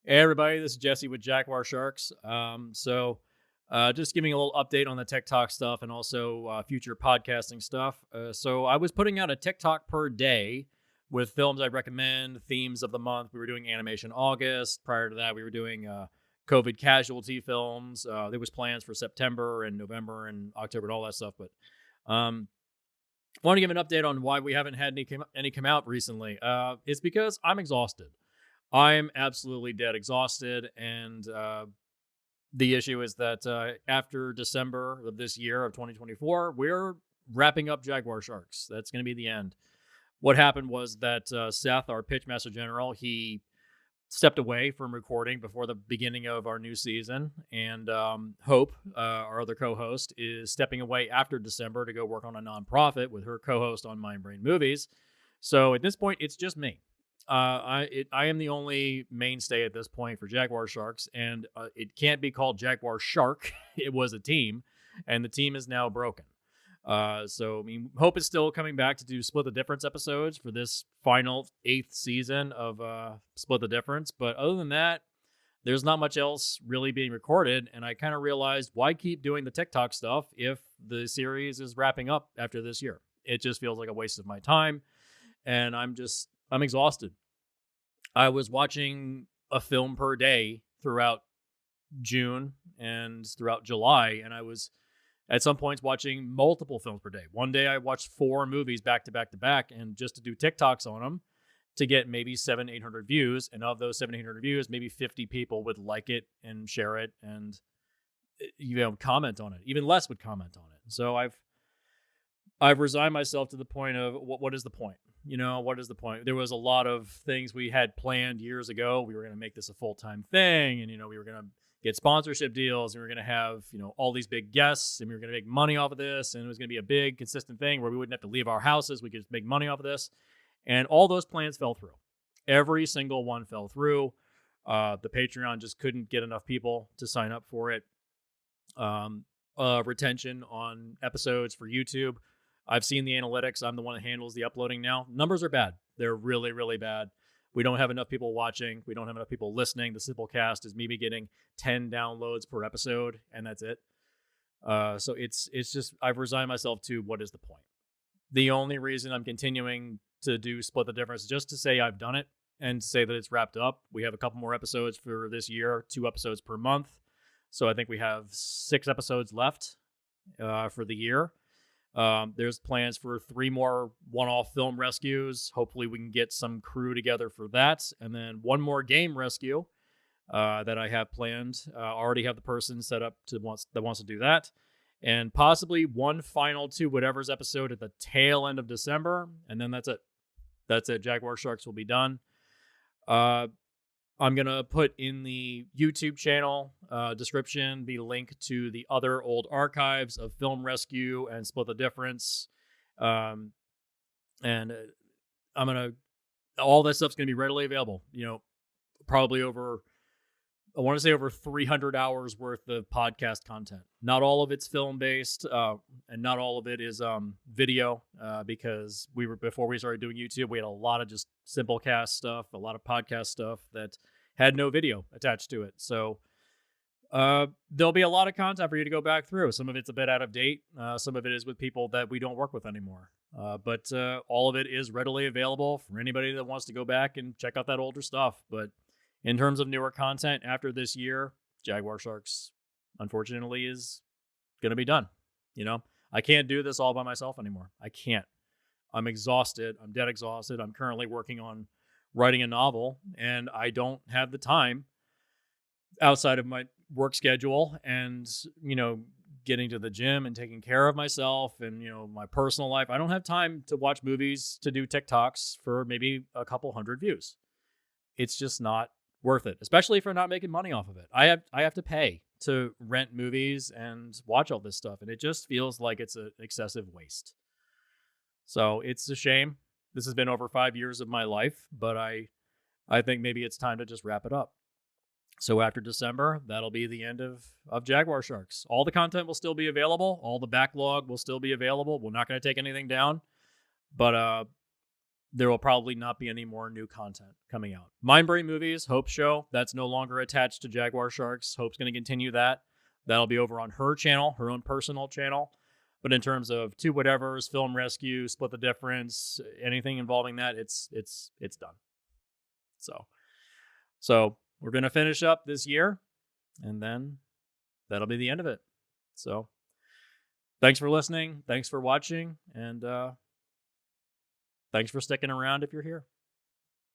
Hey everybody, this is Jesse with Jaguar Sharks. Just giving a little update on the TikTok stuff and also future podcasting stuff. So I was putting out a TikTok per day with films I recommend, themes of the month. We were doing Animation August. Prior to that, we were doing COVID casualty films. There was plans for September and November and October and all that stuff. But um, I want to give an update on why we haven't had any come out recently. It's because I'm exhausted. I'm absolutely dead exhausted, and the issue is that after December of this year of 2024, we're wrapping up Jaguar Sharks. That's going to be the end. What happened was that Seth, our pitchmaster general, he stepped away from recording before the beginning of our new season, and Hope, our other co-host, is stepping away after December to go work on a nonprofit with her co-host on Mind Brain Movies. So at this point, it's just me. I am the only mainstay at this point for Jaguar Sharks, and it can't be called Jaguar Shark. It was a team, and the team is now broken. Hope is still coming back to do Split the Difference episodes for this final 8th season of Split the Difference. But other than that, there's not much else really being recorded, and I kind of realized, why keep doing the TikTok stuff if the series is wrapping up after this year? It just feels like a waste of my time, and I'm exhausted. I was watching a film per day throughout June and throughout July, and I was at some points watching multiple films per day. One day I watched 4 movies back to back to back, and just to do TikToks on them to get maybe 700-800 views. And of those 700-800 views, maybe 50 people would like it and share it and comment on it. Even less would comment on it. So I've resigned myself to the point of what is the point? What is the point? There was a lot of things we had planned years ago. We were going to make this a full-time thing, and we were going to get sponsorship deals, and we were going to have all these big guests, and we were going to make money off of this, and it was going to be a big consistent thing where we wouldn't have to leave our houses. We could just make money off of this, and all those plans fell through. Every single one fell through. The Patreon just couldn't get enough people to sign up for it. Retention on episodes for YouTube, I've seen the analytics. I'm the one that handles the uploading now. Numbers are bad. They're really, really bad. We don't have enough people watching. We don't have enough people listening. The Simplecast is maybe getting 10 downloads per episode, and that's it. So it's just, I've resigned myself to, what is the point? The only reason I'm continuing to do Split the Difference is just to say I've done it and to say that it's wrapped up. We have a couple more episodes for this year, 2 episodes per month. So I think we have 6 episodes left for the year. There's plans for 3 more one-off film rescues. Hopefully we can get some crew together for that. And then 1 more game rescue that I have planned. Already have the person set up that wants to do that. And possibly 1 final 2 whatever's episode at the tail end of December. And then that's it. That's it. Jaguar Sharks will be done. I'm going to put in the YouTube channel description the link to the other old archives of Film Rescue and Split the Difference. And all that stuff's going to be readily available. Probably over 300 hours worth of podcast content. Not all of it's film-based, and not all of it is video, because before we started doing YouTube, we had a lot of just Simplecast stuff, a lot of podcast stuff that had no video attached to it. So there'll be a lot of content for you to go back through. Some of it's a bit out of date. Some of it is with people that we don't work with anymore. But all of it is readily available for anybody that wants to go back and check out that older stuff. But in terms of newer content after this year, Jaguar Sharks, unfortunately, is going to be done. I can't do this all by myself anymore. I can't. I'm exhausted. I'm dead exhausted. I'm currently working on writing a novel, and I don't have the time outside of my work schedule and, getting to the gym and taking care of myself and, my personal life. I don't have time to watch movies, to do TikToks for maybe a couple hundred views. It's just not worth it, especially if we're not making money off of it. I have to pay to rent movies and watch all this stuff, and it just feels like it's an excessive waste. So it's a shame. This has been over 5 years of my life, but I think maybe it's time to just wrap it up. So after December, that'll be the end of Jaguar Sharks. All the content will still be available. All the backlog will still be available. We're not going to take anything down. But there will probably not be any more new content coming out. Mindbrain Movies, Hope's show, that's no longer attached to Jaguar Sharks. Hope's going to continue that. That'll be over on her channel, her own personal channel. But in terms of Two Whatevers, Film Rescue, Split the Difference, anything involving that, it's done. So we're going to finish up this year, and then that'll be the end of it. So thanks for listening. Thanks for watching. And thanks for sticking around if you're here.